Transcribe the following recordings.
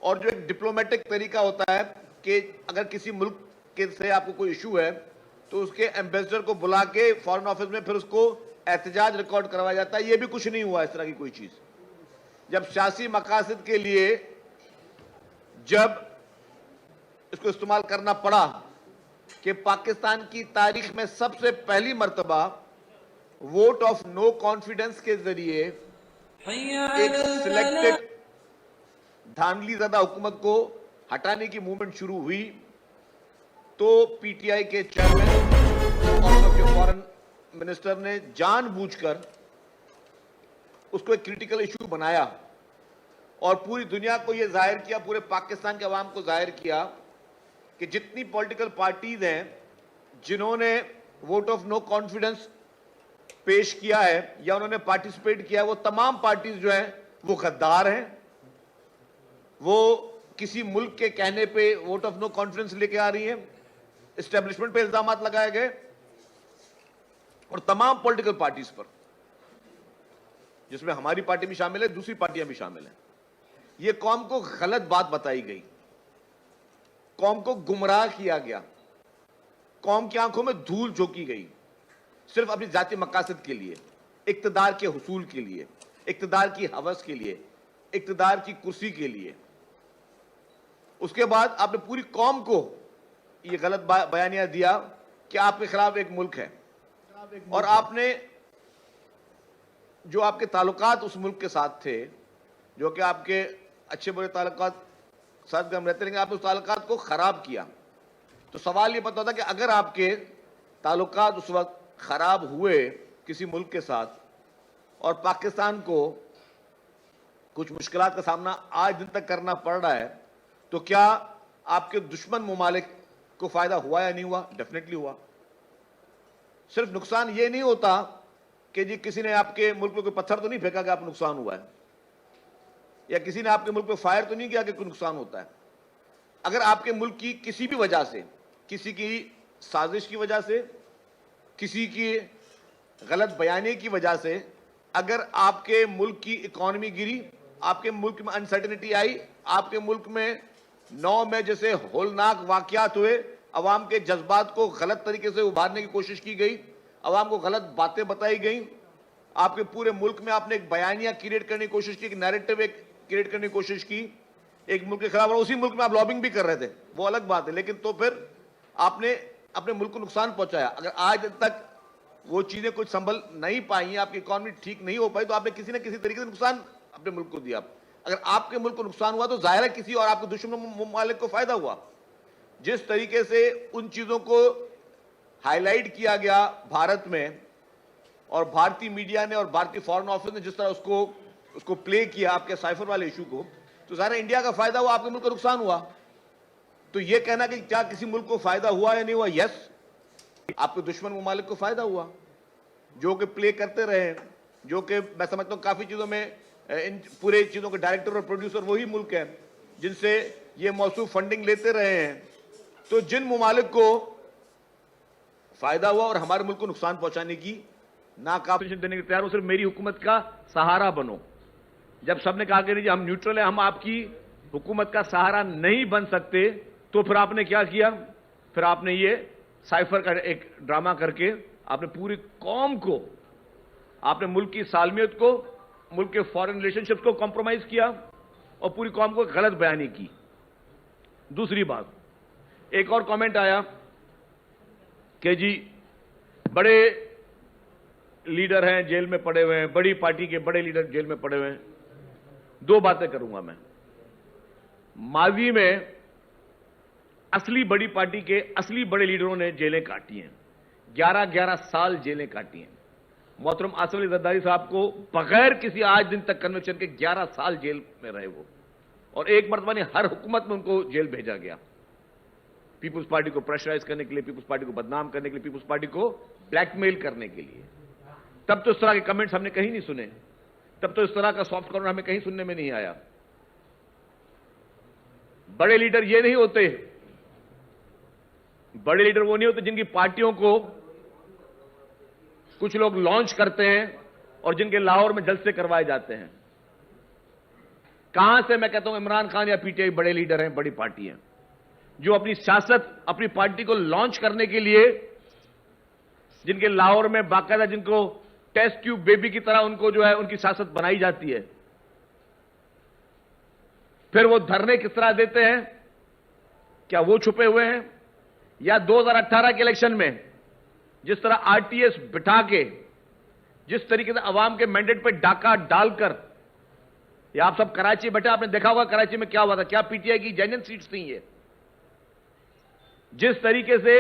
और जो एक डिप्लोमेटिक तरीका होता है कि अगर किसी मुल्क के से आपको कोई इशू है तो उसके एम्बेसडर को बुला के फॉरेन ऑफिस में फिर उसको एहतजाज रिकॉर्ड करवाया जाता है। ये भी कुछ नहीं हुआ इस तरह की कोई चीज। जब सियासी मकासद के लिए जब इसको इस्तेमाल करना पड़ा कि पाकिस्तान की तारीख में सबसे पहली मर्तबा वोट ऑफ नो कॉन्फिडेंस के जरिए एक सिलेक्टेड धांधली ज़्यादा हुकूमत को हटाने की मूवमेंट शुरू हुई, तो पीटीआई के चेयरमैन और के फॉरेन मिनिस्टर ने जानबूझकर उसको एक क्रिटिकल इशू बनाया और पूरी दुनिया को यह जाहिर किया, पूरे पाकिस्तान के अवाम को जाहिर किया कि जितनी पॉलिटिकल पार्टीज हैं जिन्होंने वोट ऑफ नो कॉन्फिडेंस पेश किया है या उन्होंने पार्टिसिपेट किया है, वो तमाम पार्टीज जो हैं वो गद्दार हैं, वो किसी मुल्क के कहने पे वोट ऑफ नो कॉन्फिडेंस लेके आ रही है, एस्टेब्लिशमेंट पे इल्जाम लगाए गए और तमाम पॉलिटिकल पार्टीज पर, जिसमें हमारी पार्टी भी शामिल है, दूसरी पार्टियां भी शामिल हैं। ये कौम को गलत बात बताई गई, कौम को गुमराह किया गया, कौम की आंखों में धूल झोंकी गई सिर्फ अपनी जाती मकासद के लिए, इक्तदार के हुसूल के लिए, इक्तदार की हवस के लिए, इक्तदार की कुर्सी के लिए। उसके बाद आपने पूरी कौम को यह गलत बयानिया दिया कि आपके खिलाफ एक मुल्क है और आपने जो आपके ताल्लुकात उस मुल्क के साथ थे, जो कि आपके अच्छे बुरे ताल्लुकात साथ हम रहते रहेंगे, आपने उस ताल्लुकात को खराब किया। तो सवाल यह पता होता कि अगर आपके ताल्लुकात उस वक्त खराब हुए किसी मुल्क के साथ और पाकिस्तान को कुछ मुश्किलात का सामना आज दिन तक करना पड़ रहा है, तो क्या आपके दुश्मन मुमालिक को फायदा हुआ या नहीं हुआ? डेफिनेटली हुआ। सिर्फ नुकसान ये नहीं होता कि जी किसी ने आपके मुल्क में कोई पत्थर तो नहीं फेंका कि आपको नुकसान हुआ है, या किसी ने आपके मुल्क पे फायर तो नहीं किया कि कोई नुकसान होता है। अगर आपके मुल्क की किसी भी वजह से, किसी की साजिश की वजह से, किसी की गलत बयानी की वजह से अगर आपके मुल्क की इकॉनमी गिरी, आपके मुल्क में अनसर्टेनिटी आई, आपके मुल्क में 9 मई जैसे होलनाक वाकयात हुए, अवाम के जज्बात को गलत तरीके से उभारने की कोशिश की गई, अवाम को गलत बातें बताई गई, आपके पूरे मुल्क में आपने एक बयानिया क्रिएट करने की कोशिश की, एक नैरेटिव एक क्रिएट करने की कोशिश की एक मुल्क के खिलाफ, और उसी मुल्क में आप लॉबिंग भी कर रहे थे, वो अलग बात है, लेकिन तो फिर आपने अपने मुल्क को नुकसान पहुंचाया। अगर आज तक वो चीजें कुछ संभल नहीं पाई, आपकी इकॉनमी ठीक नहीं हो पाई, तो आपने किसी न किसी तरीके से नुकसान अपने मुल्क को दिया। अगर आपके मुल्क को नुकसान हुआ तो जाहिर है किसी और आपके दुश्मन मुमालिक को फायदा हुआ। जिस तरीके से उन चीजों को हाईलाइट किया गया भारत में और भारतीय मीडिया ने और भारतीय फॉरेन ऑफिस ने जिस तरह उसको प्ले किया आपके साइफर वाले इशू को, तो जाहिर है इंडिया का फायदा हुआ, आपके मुल्क को नुकसान हुआ। तो यह कहना कि क्या किसी मुल्क को फायदा हुआ या नहीं हुआ, यस, आपके दुश्मन मुमालिक को फायदा हुआ, जो कि प्ले करते रहे, जो कि मैं समझता हूं काफी चीजों में इन पूरे चीजों के डायरेक्टर और प्रोड्यूसर वही मुल्क है जिनसे ये मौसूफ फंडिंग लेते रहे हैं। तो जिन मुमालिक को फायदा हुआ और हमारे मुल्क को नुकसान पहुंचाने की नाकाबिल देने के तैयार हो, सिर्फ मेरी हुकूमत का सहारा बनो। जब सबने कहा कि नहीं हम न्यूट्रल है, हम आपकी हुकूमत का सहारा नहीं बन सकते, तो फिर आपने क्या किया? फिर आपने ये साइफर का एक ड्रामा करके आपने पूरी कौम को, आपने मुल्क की सालमियत को, मुल्क के फॉरेन रिलेशनशिप्स को कॉम्प्रोमाइज किया और पूरी कौम को गलत बयानी की। दूसरी बात, एक और कमेंट आया कि जी बड़े लीडर हैं जेल में पड़े हुए हैं, बड़ी पार्टी के बड़े लीडर जेल में पड़े हुए हैं। दो बातें करूंगा मैं। माजी में असली बड़ी पार्टी के असली बड़े लीडरों ने जेलें काटी हैं, 11-11 साल जेलें काटी हैं। मोहतरम आसिफ अली जरदारी साहब को बगैर किसी आज दिन तक कन्विक्शन के 11 साल जेल में रहे वो, और एक मर्तबा नहीं हर हुकूमत में उनको जेल भेजा गया, पीपुल्स पार्टी को प्रेशराइज करने के लिए, पीपुल्स पार्टी को बदनाम करने के लिए, पीपुल्स पार्टी को ब्लैकमेल करने के लिए। तब तो इस तरह के कमेंट्स हमने कहीं नहीं सुने, तब तो इस तरह का सॉफ्ट कॉर्नर हमें कहीं सुनने में नहीं आया। बड़े लीडर ये नहीं होते, बड़े लीडर वो नहीं होते जिनकी पार्टियों को कुछ लोग लॉन्च करते हैं और जिनके लाहौर में जलसे करवाए जाते हैं। कहां से मैं कहता हूं इमरान खान या पीटीआई बड़े लीडर हैं, बड़ी पार्टी हैं, जो अपनी सियासत, अपनी पार्टी को लॉन्च करने के लिए, जिनके लाहौर में बाकायदा जिनको टेस्ट ट्यूब बेबी की तरह उनको जो है उनकी सियासत बनाई जाती है, फिर वो धरने किस तरह देते हैं, क्या वो छुपे हुए हैं? या 2018 के इलेक्शन में जिस तरह आरटीएस बिठा के, जिस तरीके से अवाम के मैंडेट पे डाका डालकर, या आप सब कराची बैठे, आपने देखा होगा कराची में क्या हुआ था, क्या पीटीआई की जेन्युइन सीट्स थी ये? जिस तरीके से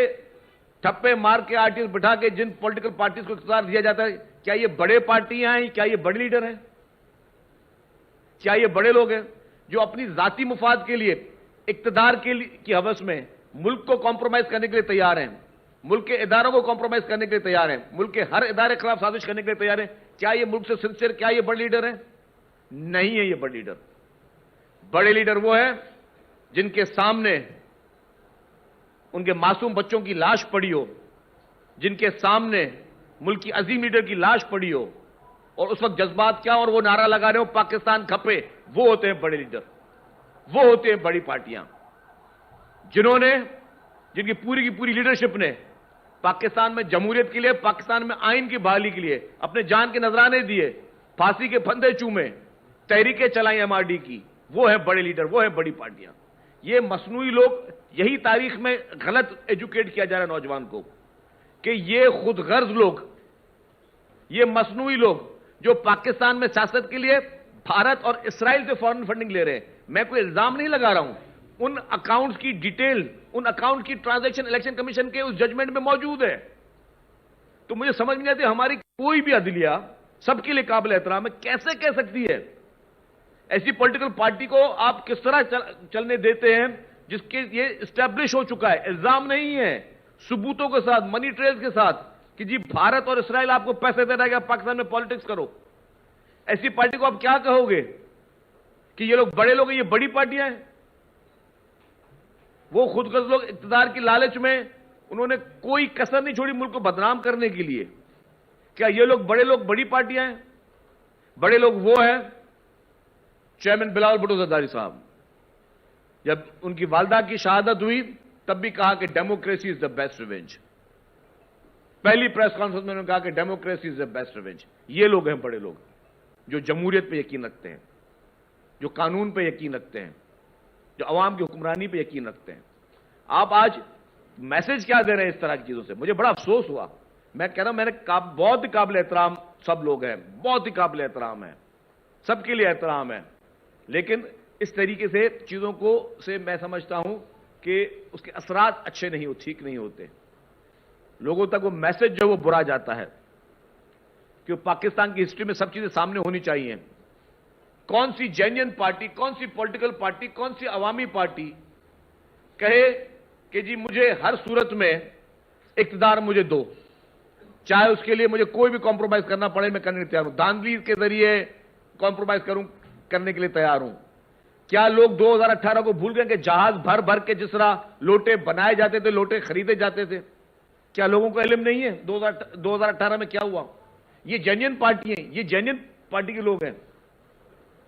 ठप्पे मार के आरटीएस बिठा के जिन पॉलिटिकल पार्टीज को इख्तियार दिया जाता है, क्या ये बड़े पार्टियां हैं? क्या ये बड़े लीडर हैं? क्या ये बड़े लोग हैं जो अपनी जाती मुफाद के लिए, इक्तदार की हवस में मुल्क को कॉम्प्रोमाइज करने के लिए तैयार हैं, मुल्क के इदारों को कॉम्प्रोमाइज करने के लिए तैयार हैं, मुल्क के हर इदारे के खिलाफ साजिश करने के लिए तैयार हैं? क्या ये मुल्क से सिंसियर, क्या ये बड़े लीडर हैं? नहीं है ये बड़े लीडर। बड़े लीडर वो है जिनके सामने उनके मासूम बच्चों की लाश पड़ी हो, जिनके सामने मुल्क की अजीम लीडर की लाश पड़ी हो, और उस वक्त जज्बात क्या और वो नारा लगा रहे हो पाकिस्तान खपे, वो होते हैं बड़े लीडर, वो होते हैं बड़ी पार्टियां, जिनकी पूरी की पूरी लीडरशिप ने पाकिस्तान में जमहूरियत के लिए, पाकिस्तान में आइन की बहाली के लिए अपने जान के नजराने दिए, फांसी के फंदे चूमे, तहरीकें चलाई एमआरडी की। वो है बड़े लीडर, वो है बड़ी पार्टियां। ये मसनूई लोग, यही तारीख में गलत एजुकेट किया जा रहा है नौजवान को कि ये खुदगर्ज लोग, ये मसनूई लोग जो पाकिस्तान में सियासत के लिए भारत और इसराइल से फॉरेन फंडिंग ले रहे हैं। मैं कोई इल्जाम नहीं लगा रहा हूं, उन अकाउंट्स की डिटेल, उन अकाउंट की ट्रांजैक्शन इलेक्शन कमीशन के उस जजमेंट में मौजूद है। तो मुझे समझ नहीं आती हमारी कोई भी अदलिया सबके लिए काबिल एहतराम है, कैसे कह सकती है ऐसी पॉलिटिकल पार्टी को आप किस तरह चलने देते हैं जिसके ये इस्टेब्लिश हो चुका है, इल्जाम नहीं है, सबूतों के साथ, मनी ट्रेल्स के साथ कि जी भारत और इसराइल आपको पैसे दे रहा है कि आप पाकिस्तान में पॉलिटिक्स करो। ऐसी पार्टी को आप क्या कहोगे कि ये लोग बड़े लोग हैं, ये बड़ी पार्टियां हैं? वो खुदगर्ज लोग इक्तदार की लालच में उन्होंने कोई कसर नहीं छोड़ी मुल्क को बदनाम करने के लिए। क्या ये लोग बड़े लोग, बड़ी पार्टियां हैं? बड़े लोग वो हैं चेयरमैन बिलावल भुट्टो जरदारी साहब, जब उनकी वालदा की शहादत हुई तब भी कहा कि democracy is the best revenge. पहली प्रेस कॉन्फ्रेंस में उन्होंने कहा कि democracy is the best revenge. ये लोग हैं बड़े लोग जो जमहूरियत पे यकीन रखते हैं, जो कानून पे यकीन रखते हैं, जो अवाम की हुक्मरानी पे यकीन रखते हैं। आप आज मैसेज क्या दे रहे हैं इस तरह की चीजों से? मुझे बड़ा अफसोस हुआ। मैं कह रहा हूं, बहुत ही काबिल एहतराम सब लोग हैं, बहुत ही काबिल एहतराम है, सबके लिए एहतराम है, लेकिन इस तरीके से चीजों को से मैं समझता हूं कि उसके असरात अच्छे नहीं हो, ठीक नहीं होते। लोगों तक वो मैसेज जो वो बुरा जाता है कि पाकिस्तान की हिस्ट्री में सब चीजें सामने होनी चाहिए। कौन सी जेन्युइन पार्टी, कौन सी पॉलिटिकल पार्टी, कौन सी अवामी पार्टी कहे कि जी मुझे हर सूरत में इक्तदार मुझे दो, चाहे उसके लिए मुझे कोई भी कॉम्प्रोमाइज करना पड़े, मैं करने के लिए तैयार हूं, धांधली के जरिए कॉम्प्रोमाइज करने के लिए तैयार हूं। क्या लोग 2018 को भूल गए कि जहाज भर भर के जिस तरह लोटे बनाए जाते थे, लोटे खरीदे जाते थे? क्या लोगों को इल्म नहीं है 2018 में क्या हुआ? ये जेन्युइन पार्टी है, ये जेन्युइन पार्टी के लोग हैं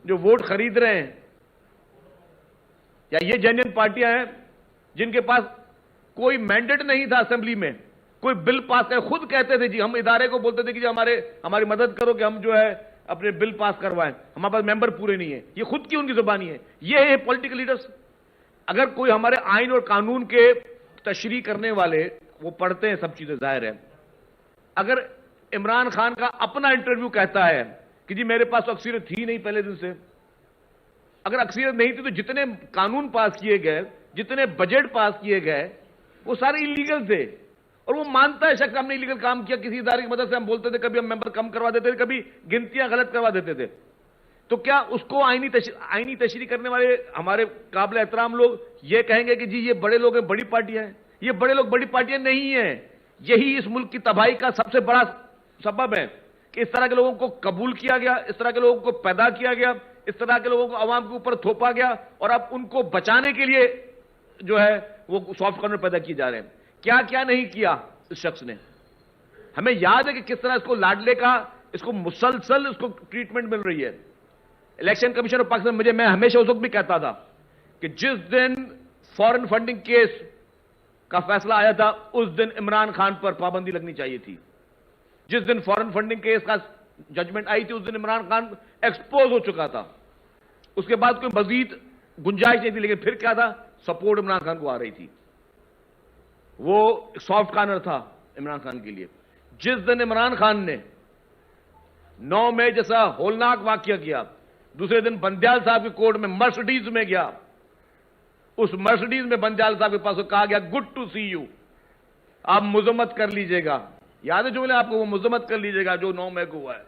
जो वोट खरीद रहे हैं, या ये जेन्युइन पार्टियां हैं जिनके पास कोई मैंडेट नहीं था असेंबली में कोई बिल पास कर, खुद कहते थे जी, हम इदारे को बोलते थे कि जी हमारी मदद करो कि हम जो है अपने बिल पास करवाएं, हमारे पास मेंबर पूरे नहीं है। ये खुद की उनकी जुबानी है। ये है पॉलिटिकल लीडर्स। अगर कोई हमारे आइन और कानून के तशरीह करने वाले वो पढ़ते हैं सब चीजें, जाहिर है। अगर इमरान खान का अपना इंटरव्यू कहता है कि जी मेरे पास तो अक्सरियत थी नहीं पहले दिन से, अगर अक्सरियत नहीं थी तो जितने कानून पास किए गए, जितने बजट पास किए गए, वो सारे इलीगल थे, और वो मानता है शख्स हमने इलीगल काम किया, किसी इदारे की मदद से हम बोलते थे, कभी हम मेंबर कम करवा देते थे, कभी गिनतियां गलत करवा देते थे। तो क्या उसको आईनी तशरीह करने वाले हमारे काबिल एहतराम लोग ये कहेंगे कि जी ये बड़े लोग हैं, बड़ी पार्टियां हैं? ये बड़े लोग बड़ी पार्टियां नहीं है। यही इस मुल्क की तबाही का सबसे बड़ा सबब है कि इस तरह के लोगों को कबूल किया गया, इस तरह के लोगों को पैदा किया गया, इस तरह के लोगों को अवाम के ऊपर थोपा गया, और अब उनको बचाने के लिए जो है वो सॉफ्ट कॉर्नर पैदा किए जा रहे हैं। क्या क्या नहीं किया इस शख्स ने। हमें याद है कि किस तरह इसको लाडले का, इसको मुसलसल इसको ट्रीटमेंट मिल रही है। इलेक्शन कमीशन ऑफ पाकिस्तान, मैं हमेशा उस वक्त भी कहता था कि जिस दिन फॉरेन फंडिंग केस का फैसला आया था उस दिन इमरान खान पर पाबंदी लगनी चाहिए थी। जिस दिन फॉरेन फंडिंग केस का जजमेंट आई थी उस दिन इमरान खान एक्सपोज हो चुका था। उसके बाद कोई मजीद गुंजाइश नहीं थी, लेकिन फिर क्या था, सपोर्ट इमरान खान को आ रही थी। वो सॉफ्ट कॉर्नर था इमरान खान के लिए। जिस दिन इमरान खान ने 9 मई जैसा होलनाक वाकया किया, दूसरे दिन बंदयाल साहब की कोर्ट में मर्सिडीज में गया, उस मर्सिडीज में बंदयाल साहब के पास कहा गया गुड टू सी यू, आप मुजम्मत कर लीजिएगा। याद है जुमले आपको, वो मुजम्मत कर लीजिएगा जो 9 मई को हुआ है।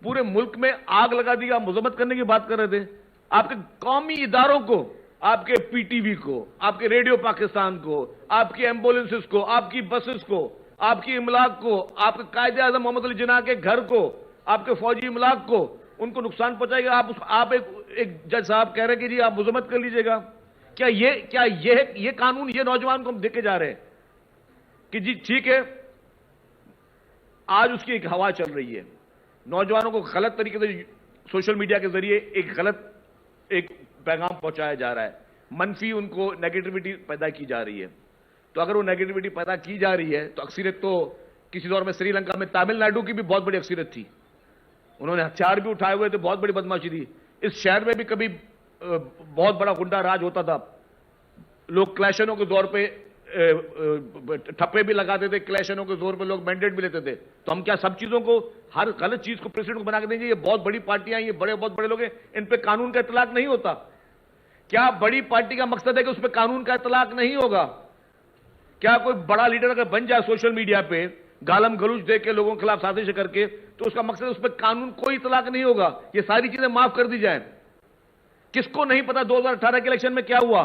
पूरे मुल्क में आग लगा दी, आप मुजम्मत करने की बात कर रहे थे। आपके कौमी इदारों को, आपके पीटीवी को, आपके रेडियो पाकिस्तान को, आपकी एम्बुलेंसेस को, आपकी बसेस को, आपकी इमलाक को, आपके कायदे आजम मोहम्मद अली जिन्ना के घर को, आपके फौजी इमलाक को, उनको नुकसान पहुंचाएगा। आप एक जज साहब कह रहे हैं कि जी आप मुजम्मत कर लीजिएगा। क्या ये कानून ये नौजवान को हम देके जा रहे हैं कि जी ठीक है, आज उसकी एक हवा चल रही है, नौजवानों को गलत तरीके से सोशल मीडिया के जरिए एक गलत एक पैगाम पहुंचाया जा रहा है, मनफी उनको नेगेटिविटी पैदा की जा रही है। तो अगर वो नेगेटिविटी पैदा की जा रही है तो अक्सरियत तो किसी दौर में श्रीलंका में तमिलनाडु की भी बहुत बड़ी अक्सरियत थी, उन्होंने हथियार भी उठाए हुए थे, बहुत बड़ी बदमाशी थी। इस शहर में भी कभी बहुत बड़ा गुंडा राज होता था, लोग क्लैशनों के दौर पे ठप्पे भी लगाते थे, क्लैशनों के जोर पे लोग मैंडेट भी लेते थे। तो हम क्या सब चीजों को, हर गलत चीज को प्रेसिडेंट को बना के देंगे? ये बहुत बड़ी पार्टियां, ये बहुत बड़े लोग हैं, इन पे कानून का इतलाक नहीं होता। क्या बड़ी पार्टी का मकसद है कि उस पर कानून का इतलाक नहीं होगा? क्या कोई बड़ा लीडर अगर बन जाए सोशल मीडिया पे गालम गलूच दे के लोगों के खिलाफ साजिश करके, तो उसका मकसद उस पर कानून कोई इतलाक नहीं होगा, ये सारी चीजें माफ कर दी जाए। किसको नहीं पता 2018 के इलेक्शन में क्या हुआ?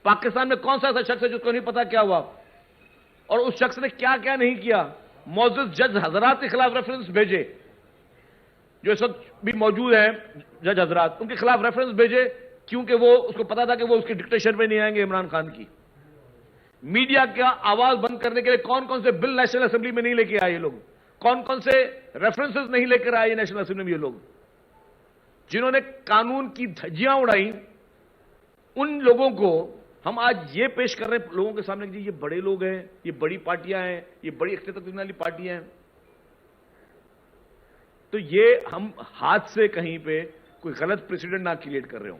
पाकिस्तान में कौन सा ऐसा शख्स है जिसको नहीं पता क्या हुआ, और उस शख्स ने क्या क्या नहीं किया? मौजूद जज हजरात के खिलाफ रेफरेंस भेजे, जो इस वक्त भी मौजूद हैं जज हजरात, उनके खिलाफ रेफरेंस भेजे, क्योंकि वो उसको पता था कि वो उसकी डिक्टेशन में नहीं आएंगे इमरान खान की। मीडिया का आवाज बंद करने के लिए कौन कौन से बिल नेशनल असेंबली में नहीं लेके आए ये लोग, कौन कौन से रेफरेंसेस नहीं लेकर आए नेशनल असेंबली में ये लोग, जिन्होंने कानून की धज्जियां उड़ाई। उन लोगों को हम आज ये पेश कर रहे हैं लोगों के सामने कि ये बड़े लोग हैं, ये बड़ी पार्टियां हैं, ये बड़ी अख्तियार वाली पार्टियां हैं। तो ये हम हाथ से कहीं पे कोई गलत प्रेसिडेंट ना क्रिएट कर रहे हो।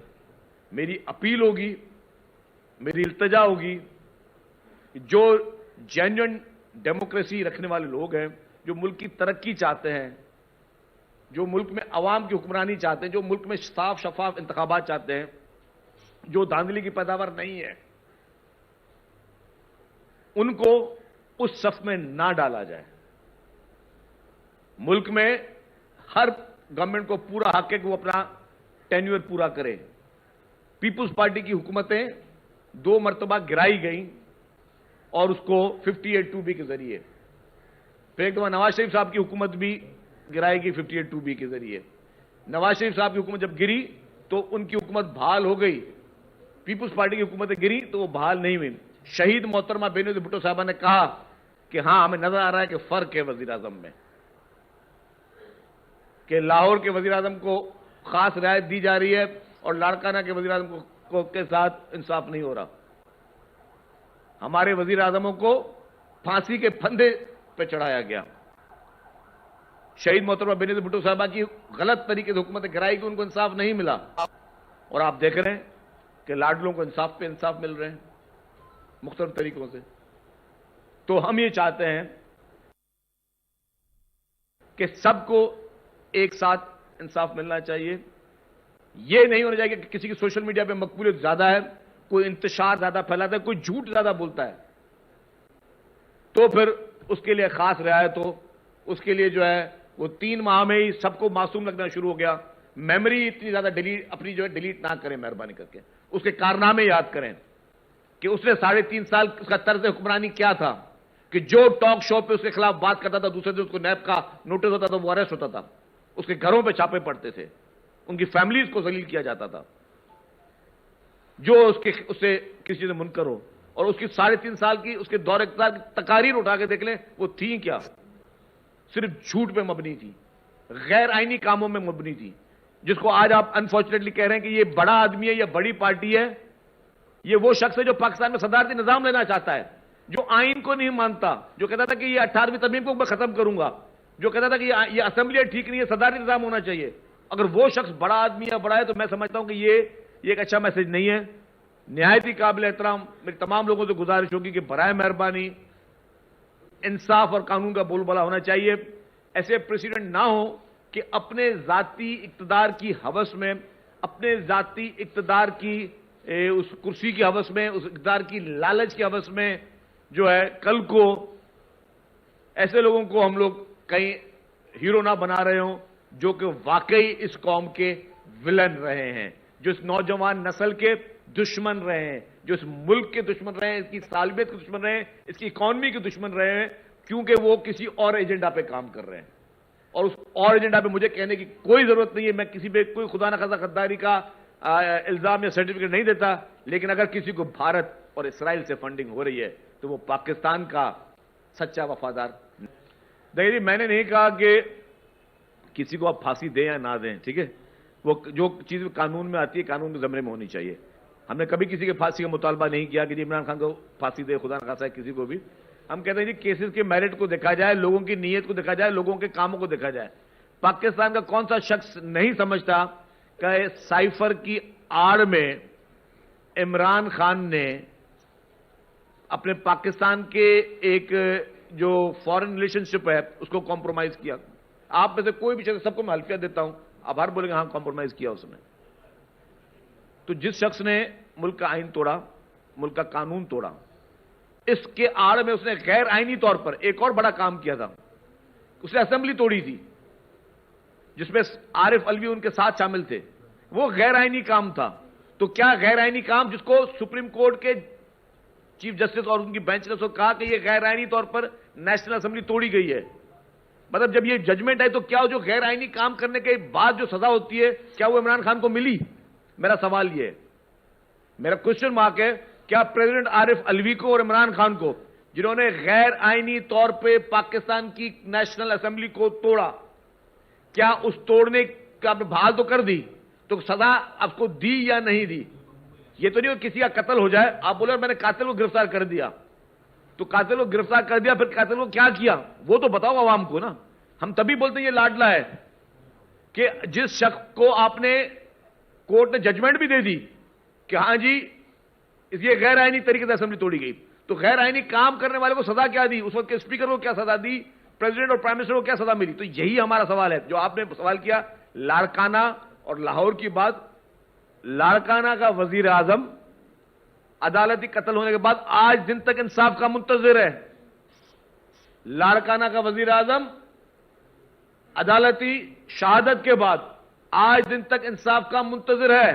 मेरी अपील होगी, मेरी इल्तजा होगी, जो जेन्युइन डेमोक्रेसी रखने वाले लोग हैं, जो मुल्क की तरक्की चाहते हैं, जो मुल्क में अवाम की हुक्मरानी चाहते हैं, जो मुल्क में साफ शफाफ इंतखाबात चाहते हैं, जो धांधली की पैदावार नहीं है, उनको उस सफ में ना डाला जाए। मुल्क में हर गवर्नमेंट को पूरा हक है कि वो अपना टेन्यूर पूरा करे। पीपुल्स पार्टी की हुकूमतें 2 मरतबा गिराई गई और उसको 58(2)B के जरिए, फिर एक दफा नवाज शरीफ साहब की हुकूमत भी गिराएगी 58(2)B के जरिए। नवाज शरीफ साहब की हुकूमत जब गिरी तो उनकी हुकूमत बहाल हो गई, पीपुल्स पार्टी की हुकूमतें गिरी तो वो बहाल नहीं हुई। शहीद मोहतरमा बेनजीर भुट्टो साहबा ने कहा कि हां, हमें नजर आ रहा है कि फर्क है वजीर आजम में, कि लाहौर के वजीर आजम को खास रियायत दी जा रही है और लाड़काना के वजीर आजम को के साथ इंसाफ नहीं हो रहा। हमारे वजीर आजमों को फांसी के फंदे पे चढ़ाया गया। शहीद मोहतरमा बेनजीर भुट्टो साहबा की गलत तरीके से हुकूमत गिराई कि उनको इंसाफ नहीं मिला, और आप देख रहे हैं कि लाडलों को इंसाफ पे इंसाफ मिल रहे हैं मुख्तलिफ तरीकों से। तो हम ये चाहते हैं कि सबको एक साथ इंसाफ मिलना चाहिए। ये नहीं होना चाहिए कि किसी की सोशल मीडिया पे मकबूलियत ज्यादा है, कोई इंतशार ज्यादा फैलाता है, कोई झूठ ज्यादा बोलता है, तो फिर उसके लिए खास रियायत हो। उसके लिए जो है वो 3 माह में ही सबको मासूम लगना शुरू हो गया। मेमोरी इतनी ज्यादा डिलीट अपनी जो है डिलीट ना करें, मेहरबानी करके उसके कारनामे याद करें कि उसने 3.5 साल उसका तर्ज हुक्मरानी क्या था, कि जो टॉक शो पे उसके खिलाफ बात करता था दूसरे दिन उसको नैब का नोटिस होता था, वो अरेस्ट होता था, उसके घरों पे छापे पड़ते थे, उनकी फैमिलीज को जलील किया जाता था, जो उससे किसी चीज से मुनकर हो। और उसकी 3.5 साल की उसके दौर इक़्तिदार की तकारीर उठा के देख लें, वो थी क्या? सिर्फ झूठ पे मबनी थी, गैर आईनी कामों में मबनी थी। जिसको आज आप अनफॉर्चुनेटली कह रहे हैं कि ये बड़ा आदमी है या बड़ी पार्टी है, ये वो शख्स है जो पाकिस्तान में सदारती निजाम लेना चाहता है, जो आइन को नहीं मानता, जो कहता था कि ये 18वीं तरमीम को मैं खत्म करूंगा, जो कहता था कि ये असेंबली ठीक नहीं है, सदारती निजाम होना चाहिए। अगर वो शख्स बड़ा आदमी या बड़ा है तो मैं समझता हूं कि ये एक अच्छा मैसेज नहीं है। निहायत ही काबिल एहतराम मेरी तमाम लोगों से गुजारिश होगी कि बराए मेहरबानी इंसाफ और कानून का बोलबाला होना चाहिए। ऐसे प्रेसिडेंट ना हो कि अपने जाती इक्तदार की हवस में, अपने जाती इक्तदार की उस कुर्सी की हवस में, उस इक्तदार की लालच की हवस में जो है कल को ऐसे लोगों को हम लोग कहीं हीरो ना बना रहे हों जो कि वाकई इस कौम के विलन रहे हैं, जो इस नौजवान नस्ल के दुश्मन रहे हैं, जो इस मुल्क के दुश्मन रहे हैं, इसकी सालबियत के दुश्मन रहे हैं, इसकी इकॉनमी के दुश्मन रहे हैं, क्योंकि वो किसी और एजेंडा पे काम कर रहे हैं। और उस और एजेंडा पे मुझे कहने की कोई जरूरत नहीं है, मैं किसी पे कोई खुदा न खासा गद्दारी का इल्जाम या सर्टिफिकेट नहीं देता, लेकिन अगर किसी को भारत और इसराइल से फंडिंग हो रही है तो वो पाकिस्तान का सच्चा वफादार। देखिए, मैंने नहीं कहा कि किसी को आप फांसी दें या ना दें, ठीक है, वो जो चीज कानून में आती है कानून के जमरे में होनी चाहिए। हमने कभी किसी के फांसी का मुतालबा नहीं किया कि जी इमरान खान को फांसी दे, खुदा न खासा किसी को भी। हम कहते हैं जी केसेस के मेरिट को देखा जाए, लोगों की नीयत को देखा जाए, लोगों के कामों को देखा जाए। पाकिस्तान का कौन सा शख्स नहीं समझता कि साइफर की आड़ में इमरान खान ने अपने पाकिस्तान के एक जो फॉरेन रिलेशनशिप है उसको कॉम्प्रोमाइज किया। आप में से कोई भी शख्स, सबको मैं हल्फिया देता हूं, आभार बोलेंगे हाँ कॉम्प्रोमाइज किया उसने। तो जिस शख्स ने मुल्क का आइन तोड़ा, मुल्क का कानून तोड़ा, इसके आड़ में उसने गैर आईनी तौर पर एक और बड़ा काम किया था। उसने असेंबली तोड़ी थी जिसमें आरिफ अलवी उनके साथ शामिल थे, वो गैर आईनी काम था। तो क्या गैर आईनी काम जिसको सुप्रीम कोर्ट के चीफ जस्टिस और उनकी बेंच ने कहा कि यह गैर आईनी तौर पर नेशनल असेंबली तोड़ी गई है, मतलब जब ये जजमेंट है तो क्या जो गैर आईनी काम करने के बाद जो सजा होती है क्या वो इमरान खान को मिली? मेरा सवाल ये है, मेरा क्वेश्चन मार्क है, क्या प्रेसिडेंट आरिफ अलवी को और इमरान खान को, जिन्होंने गैर आईनी तौर पे पाकिस्तान की नेशनल असेंबली को तोड़ा, क्या उस तोड़ने का आपने बहाल तो कर दी, तो सजा आपको दी या नहीं दी? ये तो नहीं किसी का कत्ल हो जाए, आप बोले मैंने कातिल को गिरफ्तार कर दिया, तो कातिल को गिरफ्तार कर दिया, फिर कातिल को क्या किया वो तो बताओ आवाम को ना। हम तभी बोलते हैं ये लाडला है कि जिस शख्स को आपने कोर्ट ने जजमेंट भी दे दी कि हां जी ये गैर आईनी तरीके से असेंबली तोड़ी गई, तो गैर आईनी काम करने वाले को सजा क्या दी? उस वक्त के स्पीकर को क्या सजा दी? प्रेसिडेंट और प्राइम मिनिस्टर को क्या सजा मिली? तो यही हमारा सवाल है जो आपने सवाल किया लाड़काना और लाहौर की बात। लाड़काना का वजीर आजम अदालती कत्ल होने के बाद आज दिन तक इंसाफ का मुंतजिर है। लाड़काना का वजीर आजम अदालती शहादत के बाद आज दिन तक इंसाफ का मुंतजिर है।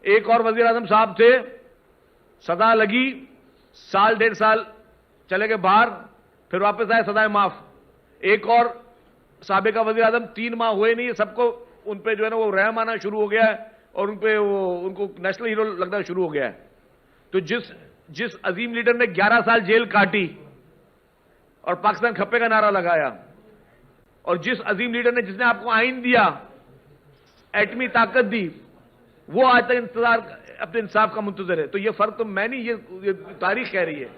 एक और वजीर आजम साहब थे, सजा लगी, साल डेढ़ साल चले गए बाहर, फिर वापस आए, सजाए माफ। एक और साबिका वजीर आजम 3 माह हुए नहीं, सबको उन पे जो है ना वो रहम आना शुरू हो गया है और उन पे वो उनको नेशनल हीरो लगना शुरू हो गया है। तो जिस अजीम लीडर ने 11 साल जेल काटी और पाकिस्तान खप्पे का नारा लगाया, और जिस अजीम लीडर ने जिसने आपको आइन दिया, एटमी ताकत दी, वो आज तक इंतजार अपने इंसाफ का मुंतजर है। तो ये फर्क तो मैं नहीं, ये तारीख कह रही है।